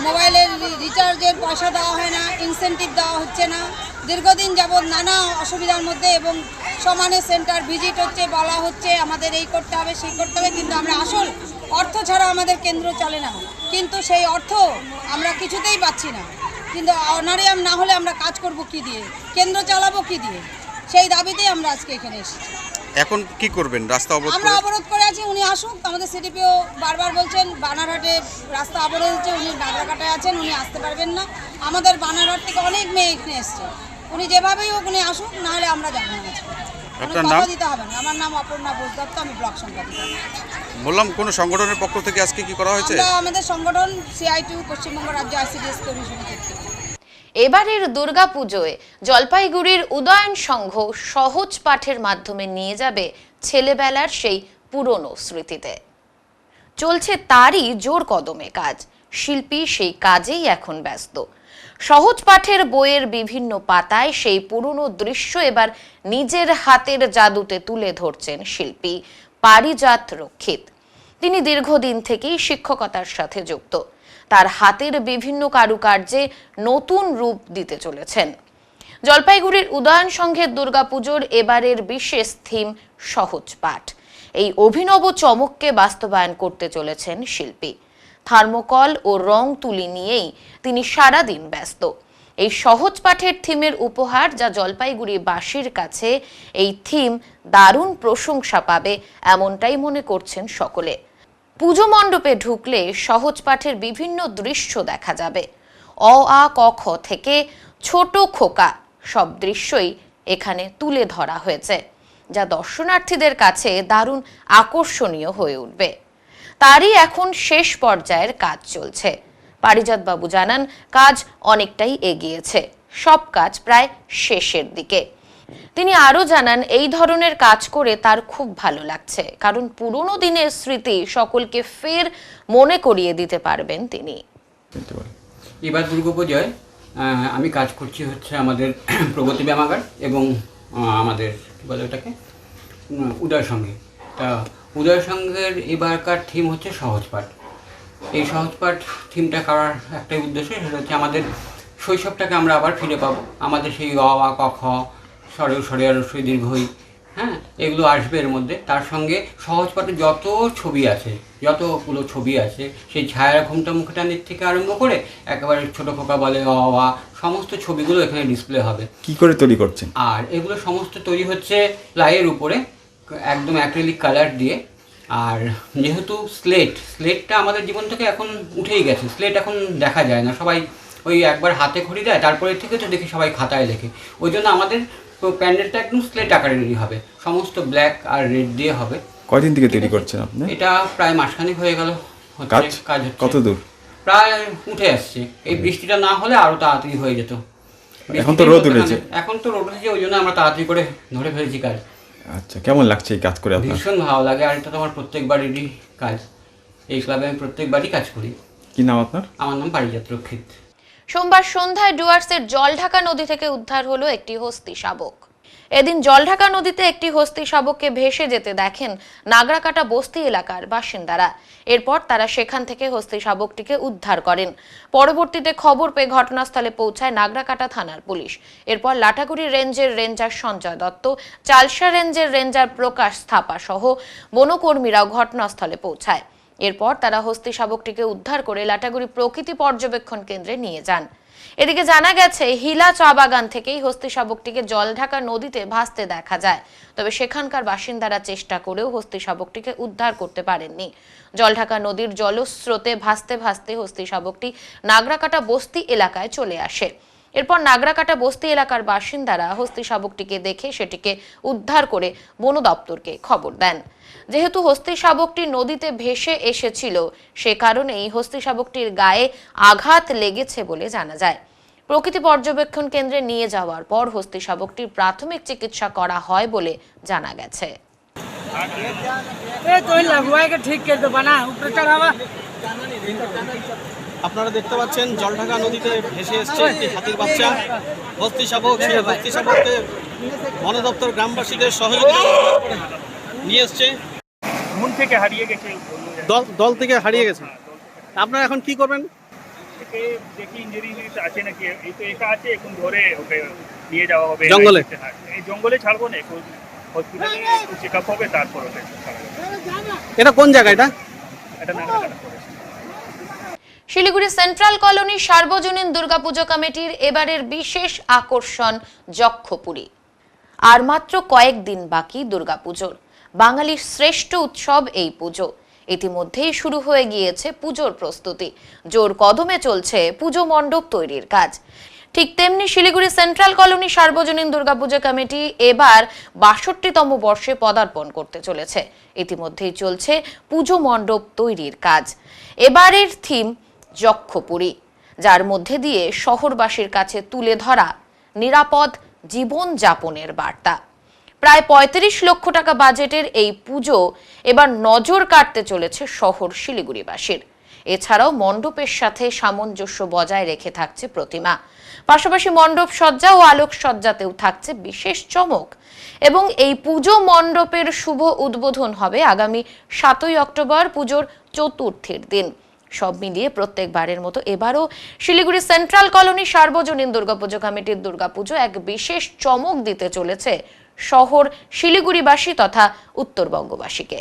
মোবাইলের রিচার্জের পয়সা দেওয়া হয় না, ইনসেন্টিভ দেওয়া হচ্ছে না। দীর্ঘদিন যাবৎ নানা অসুবিধার মধ্যে এবং সমানে সেন্টার ভিজিট হচ্ছে, বলা হচ্ছে আমাদের এই করতে হবে সেই করতে হবে, কিন্তু আমরা আসল অর্থ ছাড়া আমাদের কেন্দ্র চলে না। কিন্তু সেই অর্থ আমরা কিছুতেই পাচ্ছি না। কিন্তু অনারিয়াম না হলে আমরা কাজ করব কি দিয়ে, কেন্দ্র চালাবো কি দিয়ে, সেই দাবিতেই আমরা আজকে এখানে এসেছি। এখন কি করবেন? রাস্তা অবরোধ আমরা অবরোধ করে আছি, উনি আসুক। আমাদের সিডিপিও বারবার বলছেন বানারহাটে রাস্তা অবরোধ হচ্ছে, উনি নাগরাকাটায় আছেন, উনি আসতে পারবেন না। আমাদের বানারহাট থেকে অনেক মেয়ে এখানে এসছে, উনি যেভাবেই হোক উনি আসুক, নাহলে আমরা যাবো না। আপনার নাম? দিতে হবে না। আমার নাম অপর্ণা বোস দত্ত, আমি ব্লক সম্পাদিকা। বললাম কোন সংগঠনের পক্ষ থেকে আজকে কি করা হয়েছে? আমরা আমাদের সংগঠন সিআইটিউ পশ্চিমবঙ্গ রাজ্য আইসিডিএস কর্মী সমিতি। এবারের দুর্গাপুজোয় জলপাইগুড়ির উদয়ন সংঘ সহজ পাঠের মাধ্যমে নিয়ে যাবে ছেলেবেলার সেই পুরনো স্মৃতিতে। চলছে তারই জোর কদমে কাজ, শিল্পী সেই কাজেই এখন ব্যস্ত। সহজ পাঠের বইয়ের বিভিন্ন পাতায় সেই পুরনো দৃশ্য এবার নিজের হাতের জাদুতে তুলে ধরছেন শিল্পী পারিজাত রক্ষিত। তিনি দীর্ঘদিন থেকেই শিক্ষকতার সাথে যুক্ত, তার হাতের বিভিন্ন কারুকার্যে নতুন রূপ দিতে চলেছেন। জলপাইগুড়ির উদয়ন সংঘের দুর্গাপুজোর এবারের বিশেষ থিম সহজ পাঠ। এই অভিনব চমককে বাস্তবায়ন করতে চলেছেন শিল্পী। থার্মোকল ও রং তুলি নিয়েই তিনি সারাদিন ব্যস্ত। এই সহজ পাঠের থিমের উপহার যা জলপাইগুড়িবাসীর কাছে এই থিম দারুণ প্রশংসা পাবে এমনটাই মনে করছেন সকলে। পুজো মণ্ডপে ঢুকলে সহজ পাঠের বিভিন্ন দৃশ্য দেখা যাবে। অ আ ক খ থেকে ছোট খোকা সব দৃশ্যই এখানে তুলে ধরা হয়েছে, যা দর্শনার্থীদের কাছে দারুণ আকর্ষণীয় হয়ে উঠবে। তারই এখন শেষ পর্যায়ের কাজ চলছে। পারিজাত বাবু জানান, কাজ অনেকটাই এগিয়েছে, সব কাজ প্রায় শেষের দিকে। তিনি আরো জানান, এই ধরনের কাজ করে তার খুব ভালো লাগছে, কারণ পুরনো দিনের স্মৃতি সকলকে ফের মনে করিয়ে দিতে পারবেন তিনি। এবার দুর্গাপূজায় আমি কাজ করছি হচ্ছে আমাদের প্রগতি ব্যায়ামাগার এবং আমাদের কী বলে ওটাকে উদয় সঙ্গে। তা উদয় সংঘের এবারকার থিম হচ্ছে সহজপাঠ। এই সহজপাঠ থিমটা করার একটাই উদ্দেশ্য, সেটা হচ্ছে আমাদের শৈশবটাকে আমরা আবার ফিরে পাবো। আমাদের সেই অ আ ক খ স্বরেও স্বরে আর রস্বই দীর্ঘই, হ্যাঁ, এগুলো আসবে এর মধ্যে। তার সঙ্গে সহজপাঠে যত ছবি আছে, যতগুলো ছবি আছে, সেই ছায়া ঘুমটা মুখটানির থেকে আরম্ভ করে একেবারে ছোটো খোকা বলে অ আ সমস্ত ছবিগুলো এখানে ডিসপ্লে হবে। কি করে তৈরি করছেন? আর এগুলো সমস্ত তৈরি হচ্ছে প্লাইয়ের উপরে একদম অ্যাক্রিলিক কালার দিয়ে। আর যেহেতু স্লেটটা আমাদের জীবন থেকে এখন উঠেই গেছে, স্লেট এখন দেখা যায় না, সবাই ওই একবার হাতে খড়ি দেয়, তারপরে থেকে তো দেখি সবাই খাতায় লেখে। ওই জন্য আমাদের প্যান্ডেলটা একদম স্লেট আকারে রেডি হবে, সমস্ত ব্ল্যাক আর রেড দিয়ে হবে। কয়দিন থেকে তৈরি করছেন আপনি? এটা প্রায় মাসখানেক হয়ে গেল কাজ হচ্ছে। কত দূর? প্রায় উঠে আসছে। এই বৃষ্টিটা না হলে আরও তাড়াতাড়ি হয়ে যেত। এখন তো রোদ উঠেছে। এখন তো রোদ উঠেছে, ওই জন্য আমরা তাড়াতাড়ি করে ধরে ফেলেছি কাজ। আচ্ছা, কেমন লাগছে এই কাজ করে আপনার? ভীষণ ভালো লাগে। আর এটা তো আমার প্রত্যেকবারেরই কাজ, এই ক্লাবে আমি প্রত্যেকবারই কাজ করি। কি নাম আপনার? আমার নাম পারিজাত রক্ষিত। সোমবার সন্ধ্যায় ডুয়ার্সের জলঢাকা নদী থেকে উদ্ধার হলো একটি হস্তি শাবক। এদিন জলঢাকা নদীতে একটি হস্তি শাবককে ভেসে যেতে দেখেন নাগরাকাটা বস্তি এলাকার বাসিন্দারা। এরপর তারা সেখান থেকে হস্তি শাবকটিকে উদ্ধার করেন। পরবর্তীতে খবর পেয়ে ঘটনাস্থলে পৌঁছায় নাগরাকাটা থানার পুলিশ। এরপর লাটাগুড়ি রেঞ্জের রেঞ্জার সঞ্জয় দত্ত, চালসা রেঞ্জের রেঞ্জার প্রকাশ থাপা সহ বনকর্মীরাও ঘটনাস্থলে পৌঁছায়। এরপর তারা হস্তি শাবকটিকে উদ্ধার করে লাটাগুড়ি প্রকৃতি পর্যবেক্ষণ কেন্দ্রে নিয়ে যান। এদিকে জানা গেছে হিলা চা বাগান থেকেই হস্তি শাবকটিকে জলঢাকা নদীতে ভাসতে দেখা যায়, তবে সেখানকার বাসিন্দারা চেষ্টা করেও হস্তি শাবকটিকে উদ্ধার করতে পারেননি। জলঢাকা নদীর জলস্রোতে ভাসতে ভাসতে হস্তি শাবকটি নাগরাকাটা বস্তি এলাকায় চলে আসে। এরপর নাগরাকাটা বস্তি এলাকার বাসিন্দারা হস্তি শাবকটিকে দেখে সেটিকে উদ্ধার করে বন দপ্তরকে খবর দেন। যেহেতু হস্তি শাবকটি নদীতে ভেসে এসেছিল, সে কারণেই হস্তি শাবকটির গায়ে আঘাত লেগেছে বলে জানা যায়। প্রকৃতি পর্যবেক্ষণ কেন্দ্রে নিয়ে যাওয়ার পর হস্তি শাবকটির প্রাথমিক চিকিৎসা করা হয় বলে জানা গেছে। আপনারা দেখতে পাচ্ছেন জলঢাকা নদীতে ভেসে এসছে একটি হাতির বাচ্চা হস্তি শাবক। সেই হস্তি শাবককে বন দপ্তর গ্রামবাসীদের সহযোগিতা নিয়ে এসছে। থেকে হারিয়ে গেছে, দল থেকে হারিয়ে গেছে। আপনারা এখন কি করবেন? দেখি ইঞ্জুরি আছে নাকি, এই তো একা আছে, এখন ধরে ওকে নিয়ে যাওয়া হবে জঙ্গলে। এই জঙ্গলে ছাড়বো না, হসপিটালে চেক আপ হবে, তারপর ওকে এটা কোন জায়গা? এটা নাগরাকাটা। শিলিগুড়ি সেন্ট্রাল কলোনি সার্বজনীন দুর্গাপুজো কমিটির এবারের বিশেষ আকর্ষণ যক্ষপুরী। আর মাত্র কয়েকদিন বাকি দুর্গাপুজোর। বাঙালির শ্রেষ্ঠ উৎসব এই পুজো। ইতিমধ্যেই শুরু হয়ে গিয়েছে পুজোর প্রস্তুতি। জোর কদমে চলছে পুজো মণ্ডপ তৈরির কাজ। ঠিক তেমনি শিলিগুড়ি সেন্ট্রাল কলোনি সার্বজনীন দুর্গাপুজো কমিটি এবার ৬২তম বর্ষে পদার্পণ করতে চলেছে। ইতিমধ্যেই চলছে পুজো মণ্ডপ তৈরির কাজ। এবারের থিম যক্ষপুরী, যার মধ্যে দিয়ে শহরবাসীর কাছে তুলে ধরা নিরাপদ জীবন যাপনের বার্তা। প্রায় ৩৫ লক্ষ টাকা বাজেটের এই পুজো এবার নজর কাটতে চলেছে শহর শিলিগুড়িবাসীর। এছাড়াও মণ্ডপের সাথে সামঞ্জস্য বজায় রেখে থাকছে প্রতিমা। পাশাপাশি মণ্ডপ সজ্জা ও আলোক সজ্জাতেও থাকছে বিশেষ চমক। এবং এই পুজো মণ্ডপের শুভ উদ্বোধন হবে আগামী ৭ই অক্টোবর পুজোর চতুর্থীর দিন। সব মিলিয়ে প্রত্যেকবারের মতো এবারও শিলিগুড়ি সেন্ট্রাল কলোনি সার্বজনীন দুর্গাপুজো কমিটির দুর্গাপুজো এক বিশেষ চমক দিতে চলেছে শহর শিলিগুড়িবাসী তথা উত্তরবঙ্গবাসীকে।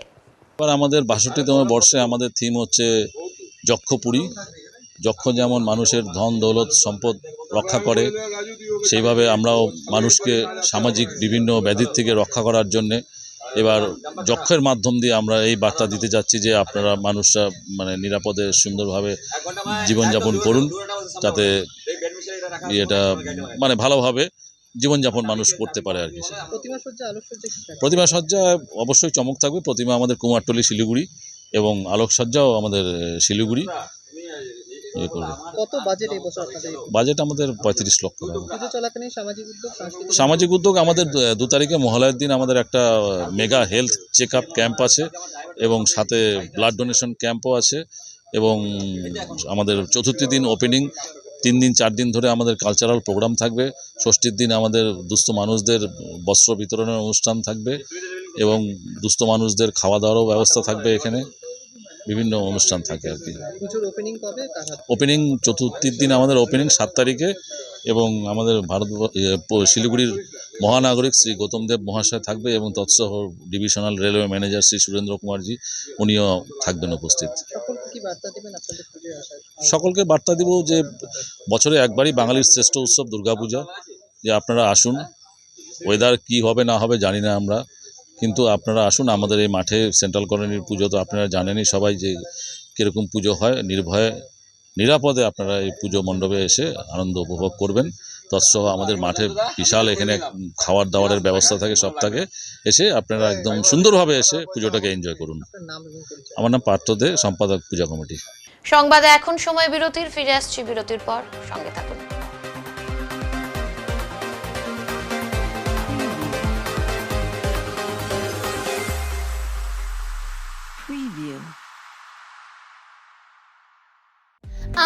আমাদের ৬২তম বর্ষে আমাদের থিম হচ্ছে যক্ষপুরী। যক্ষ যেমন মানুষের ধন দৌলত সম্পদ রক্ষা করে, সেইভাবে আমরাও মানুষকে সামাজিক বিভিন্ন ব্যাধির থেকে রক্ষা করার জন্যে এবার যক্ষের মাধ্যম দিয়ে আমরা এই বার্তা দিতে যাচ্ছি যে আপনারা মানুষরা মানে নিরাপদে সুন্দরভাবে জীবনযাপন করুন, যাতে এটা মানে ভালোভাবে জীবনযাপন মানুষ করতে পারে আর কি। প্রতিমা সজ্জা অবশ্যই চমক থাকবে। প্রতিমা আমাদের কুমারটুলি শিলিগুড়ি এবং আলোকসজ্জাও আমাদের শিলিগুড়ি। কত বাজেট এই বছর আপনাদের? বাজেট আমাদের ৩৫ লক্ষ টাকা। পুজো চলাকালীন সামাজিক উদ্যোগ, সামাজিক উদ্যোগ আমাদের ২ তারিখে মহালয়ার দিন আমাদের একটা mega health check up camp আছে এবং সাথে ব্লাড ডোনেশন ক্যাম্পও আছে এবং আমাদের চতুর্থী দিন ওপেনিং 3 দিন 4 দিন ধরে আমাদের কালচারাল প্রোগ্রাম থাকবে। ষষ্ঠীর দিন আমাদের দুস্থ মানুষদের বস্ত্র বিতরণের অনুষ্ঠান থাকবে এবং দুস্থ মানুষদের খাওয়া দাওয়ারও ব্যবস্থা থাকবে। এখানে বিভিন্ন অনুষ্ঠান থাকে আর কি। ওপেনিং চতুর্থীর দিন আমাদের ওপেনিং 7 তারিখে এবং আমাদের শিলিগুড়ির মহানাগরিক শ্রী গৌতম দেব মহাশয় থাকবে এবং তৎসহ divisional railway manager Shri Surendra Kumarji উনিও থাকবেন উপস্থিত। সকলকে বার্তা দিব যে বছরে একবারই বাঙালির শ্রেষ্ঠ উৎসব দুর্গাপূজা, যে আপনারা আসুন। ওয়েদার কি হবে না হবে জানি না আমরা, কিন্তু আপনারা আসুন আমাদের এই মাঠে। সেন্ট্রাল কলোনির পুজো তো আপনারা জানেনই সবাই যে কীরকম পুজো হয়। নির্ভয়ে নিরাপদে আপনারা এই পুজো মণ্ডপে এসে আনন্দ উপভোগ করবেন। তৎসহ আমাদের মাঠে বিশাল এখানে খাওয়ার দাওয়ারের ব্যবস্থা থাকে, সব থাকে। এসে আপনারা একদম সুন্দরভাবে এসে পুজোটাকে এনজয় করুন। আমার নাম পার্থ দে, সম্পাদক পূজা কমিটি। সংবাদে এখন সময় বিরতির, ফিরে আসছি বিরতির পর, সঙ্গে থাকুন।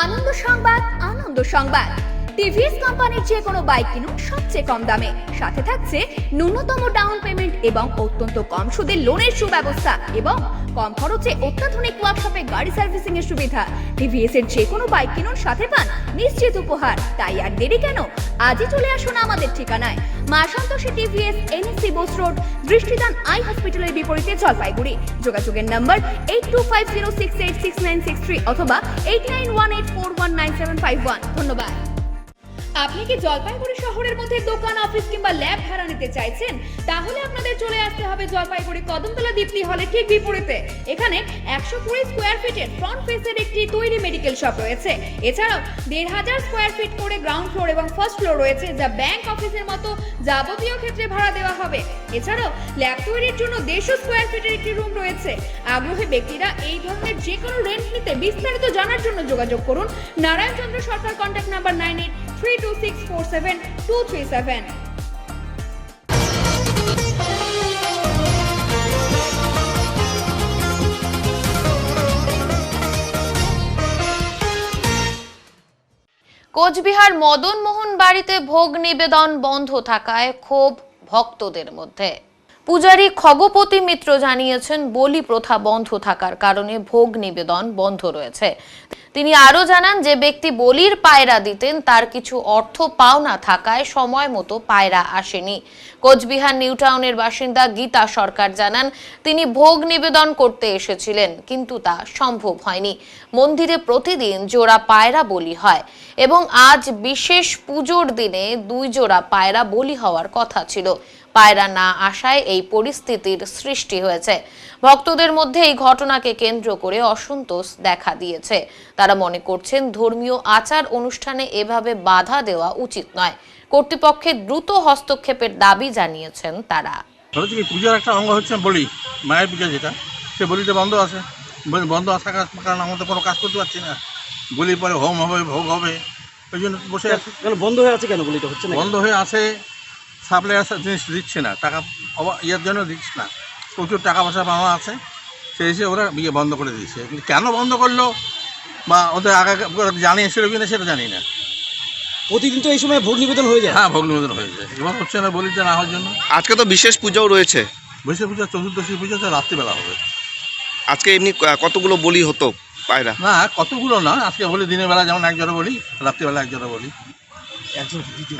আনন্দ সংবাদ, আনন্দ সংবাদ। টিভিএস কোম্পানির যে কোনো বাইক কিনুন সবচেয়ে কম দামে, সাথে থাকছে ন্যূনতম ডাউন পেমেন্ট এবং অত্যন্ত কম সুদে লোনের সুব্যবস্থা এবং কম খরচে অত্যাধুনিক ওয়ার্কশপে গাড়ি সার্ভিসিং এর সুবিধা। টিভিএস এর যে কোনো বাইক কিনুন সাথে পান নিশ্চিত উপহার। তাই আর দেরি কেন, আজই চলে আসুন আমাদের ঠিকানায়, মা Santoshi TVS, NSC Bose road, Drishtidan I হসপিটালের বিপরীতে, জলপাইগুড়ি। যোগাযোগের নম্বর 8250686963 অথবা 8918419751। ধন্যবাদ। আপনি কি জলপাইগুড়ি শহরের মধ্যে দোকান, অফিস কিংবা ল্যাব ভাড়া নিতে চাইছেন? তাহলে আপনাদের চলে আসতে হবে জলপাইগুড়ি কদমতলা দীপ্তি হলে ঠিক বিপরীতে। এখানে 120 স্কোয়ার ফিটের ফ্রন্ট ফেসের একটি তৈরি মেডিকেল শপ রয়েছে। এছাড়াও 1500 স্কোয়ার ফিট করে গ্রাউন্ড ফ্লোর এবং ফার্স্ট ফ্লোর রয়েছে, যা ব্যাংক অফিসের মতো যাবতীয় ক্ষেত্রে ভাড়া দেওয়া হবে। এছাড়াও ল্যাব তৈরির জন্য 150 স্কোয়ার ফিটের একটি রুম রয়েছে। আগ্রহী ব্যক্তিরা এই ধরনের যে কোনো রেন্ট নিতে বিস্তারিত জানার জন্য যোগাযোগ করুন নারায়ণচন্দ্র সরকার, কন্ট্যাক্ট নাম্বার 9832647237। কোচবিহার মদন মোহন বাড়িতে ভোগ নিবেদন বন্ধ থাকায় ক্ষোভ ভক্তদের মধ্যে। পূজারী খগপতি মিত্র জানিয়েছেন, বলি প্রথা বন্ধ থাকার কারণে ভোগ নিবেদন বন্ধ রয়েছে। তিনি আরো জানান, যে ব্যক্তি বলির পায়রা দিতেন তার কিছু অর্থ পাওনা থাকায় সময় মতো পায়রা আসেনি। কোচবিহার নিউ টাউনের বাসিন্দা গীতা সরকার জানান, তিনি ভোগ নিবেদন করতে এসেছিলেন, কিন্তু তা সম্ভব হয়নি। মন্দিরে প্রতিদিন জোড়া পায়রা বলি হয় এবং আজ বিশেষ পুজোর দিনে 2 জোড়া পায়রা বলি হওয়ার কথা ছিল। পায়রা না আসায় এই পরিস্থিতির সৃষ্টি হয়েছে। ভক্তদের মধ্যে এই ঘটনাকে কেন্দ্র করে অসন্তোষ দেখা দিয়েছে। তারা মনে করছেন, ধর্মীয় আচার অনুষ্ঠানে এভাবে বাধা দেওয়া উচিত নয়। কর্তৃপক্ষের দ্রুত হস্তক্ষেপের দাবি জানিয়েছেন তারা। পুজোর একটা অঙ্গ হচ্ছে বলি, মায়ের পূজা যেটা, সে বলিটা বন্ধ আছে। বন্ধ থাকার কারণে আমাদের কোনো কাজ করতে পারছি না। বলির পরে হোম হবে, ভোগ হবে, ওই জন্য বসে বন্ধ হয়ে আছে। কেন বলিটা হচ্ছে না? বন্ধ হয়ে আছে, সাপ্লাইয়ার জিনিস দিচ্ছে না, টাকা ইয়ের জন্য দিচ্ছে না। প্রচুর টাকা পয়সা পাওয়া আছে, সেই হিসেবে ওরা বিয়ে বন্ধ করে দিয়েছে। কেন বন্ধ করলো বা ওদের আগে জানিয়েছিল কিনা সেটা জানি না। প্রতিদিন তো এই সময় ভোগ নিবেদন হয়ে যায়। হ্যাঁ, ভোগ নিবেদন হয়ে যায়। এবার হচ্ছে না, বলিতে না হওয়ার জন্য। আজকে তো বিশেষ পূজাও রয়েছে। বিশেষ পূজা চতুর্দশী পূজা তো রাত্রিবেলা হবে। আজকে এমনি কতগুলো বলি হতো পায়রা? না, কতগুলো না, আজকে বলি দিনের বেলা যেমন 1 জোড়া বলি, রাত্রিবেলা 1 জোড়া বলি।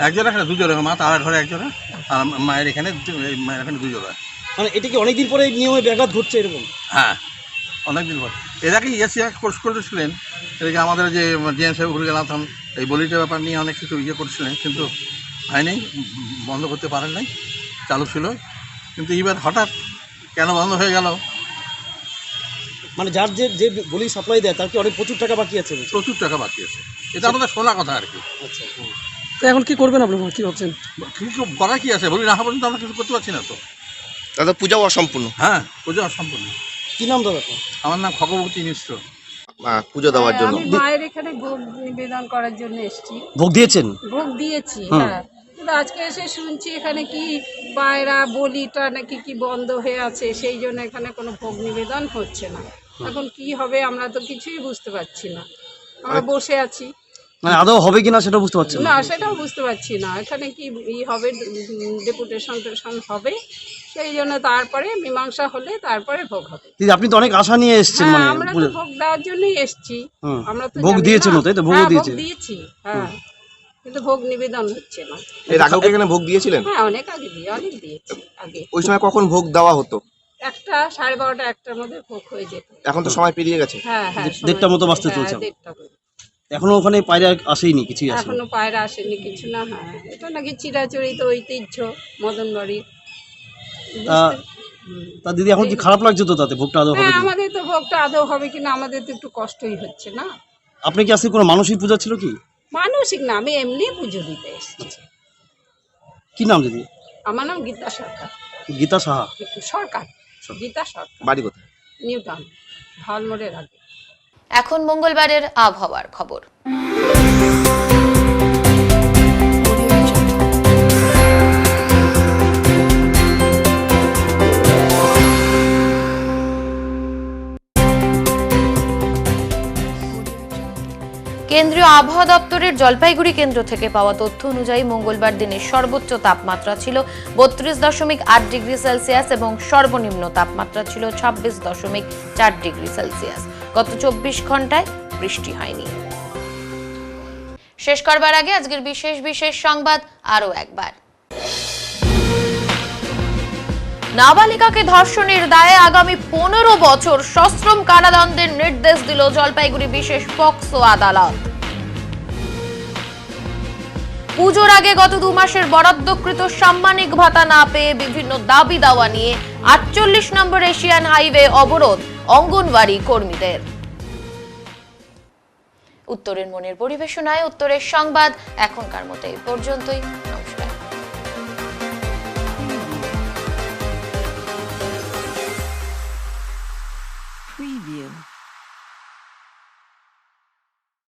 1 জোড়া, এখানে 2 জোড়া, মা তার ঘরে 1 জোড়া আর মায়ের এখানে 2 জোড়া। মানে এটা কি অনেকদিন পরে নিয়মে ব্যাঘাত ঘটছে এরকম? হ্যাঁ, অনেকদিন পর। এটাকে কোর্স করেছিলেন, এটাকে আমাদের যে জেএম সাহেব ঘুরে গেলাম, এই বলিটার ব্যাপার নিয়ে অনেক কিছু করেছিলেন, কিন্তু হয়নি, বন্ধ করতে পারেন নাই, চালু ছিল। কিন্তু এবার হঠাৎ কেন বন্ধ হয়ে গেল? মানে যার যে বলি সাপ্লাই দেয় তার কি অনেক প্রচুর টাকা বাকি আছে? প্রচুর টাকা বাকি আছে, এটা আমাদের শোনা কথা আর কি। আচ্ছা, তো এখন কি করবেন আপনি, কি ভাবছেন? কিছু করা কি আছে, বলি না পর্যন্ত আমরা কিছু করতে পারছি না তো। দাদা পূজাও অসম্পূর্ণ? হ্যাঁ, পূজা অসম্পূর্ণ। কি নাম দাদা? আমার নাম খগপতি মিশ্র। পুজো দেওয়ার জন্য মায়ের এখানে ভোগ নিবেদন করার জন্য এসেছি। ভোগ দিয়েছেন? ভোগ দিয়েছি, হ্যাঁ। কিন্তু আজকে এসে শুনছি এখানে কি পায়রা বলিটা নাকি কি বন্ধ হয়ে আছে, সেই জন্য এখানে কোনো ভোগ নিবেদন হচ্ছে না। এখন কি হবে আমরা তো কিছুই বুঝতে পারছি না, আমরা বসে আছি। মানে আদৌ হবে কিনা সেটা বুঝতে পারছেন না সেটাও বুঝতে পারছি না, এখানে কি হবে, ডেপুটেশন হবে, সেই জন্য তারপরে মীমাংসা হলে তারপরে ভোগ হবে। দিদি আপনি তো অনেক আশা নিয়ে এসেছেন, মানে আমরা তো ভোগ দেওয়ার জন্যই এসেছি, আমরা তো ভোগ দিয়েছেন, তাই তো? ভোগ দিয়েছি, হ্যাঁ, কিন্তু ভোগ নিবেদন হচ্ছে না। এর আগেও কি এখানে ভোগ দিয়েছিলেন? হ্যাঁ, অনেক আগে দিয়েছি আগে। ওই সময় কখন ভোগ দেওয়া হতো? 1টা 12:30 1টার মধ্যে ভোগ হয়ে যেত। এখন তো সময় পেরিয়ে গেছে। হ্যাঁ হ্যাঁ, 1:30টার মতো বাজতে চলছে। 1:30 এখনো ওখানে পায়রা আসেনি, কিছুই আসেনি এখনো পায়রা আসেনি, কিছু না। হ্যাঁ, এটা নাকি চিরাচরিত ঐতিহ্য মদন বাড়ির। তা দিদি এখন কি খারাপ লাগছে তো তাতে? ভোগটা আদৌ হবে? হ্যাঁ, আমাদের তো ভোগটা আদৌ হবে কিনা আমাদের তো একটু কষ্টই হচ্ছে না। আপনি কি আজকে কোনো মানসিক পূজা ছিল কি? মানসিক না, আমি এমনি পুজো দিতে এসেছি। কি নাম দিদি? আমার নাম গীতা সরকার। গীতা সাহা সরকার, গীতা সরকার। বাড়ি কোথায়? নিউ টাউন, ঢালমোড়ের আগে। এখন মঙ্গলবারের আবহাওয়ার খবর। কেন্দ্রীয় আবহাওয়া দপ্তরের জলপাইগুড়ি কেন্দ্র থেকে পাওয়া তথ্য অনুযায়ী মঙ্গলবার দিনের সর্বোচ্চ তাপমাত্রা ছিল 32.8 ডিগ্রি সেলসিয়াস এবং সর্বনিম্ন তাপমাত্রা ছিল 26.4 ডিগ্রি সেলসিয়াস। গত 24 ঘন্টায় বৃষ্টি হয়নি। শেষ করবার আগে আজকের বিশেষ সংবাদ আরো একবার। নাবালিকাকে ধর্ষণের দায়ে আগামী 15 বছর সশ্রম কারাদণ্ডের নির্দেশ দিল জলপাইগুড়ি বিশেষ পক্সো আদালত। পুজোর আগে গত 2 মাসের বরাদ্দকৃত সাম্মানিক ভাতা না পেয়ে বিভিন্ন দাবি দাওয়া নিয়ে 48 নম্বর এশিয়ান হাইওয়ে অবরোধ অঙ্গনওয়াড়ি কর্মীদের। উত্তরের মনের পরিবেশনায় উত্তরের সংবাদ এখনকার মতো এই পর্যন্তই। নমস্কার।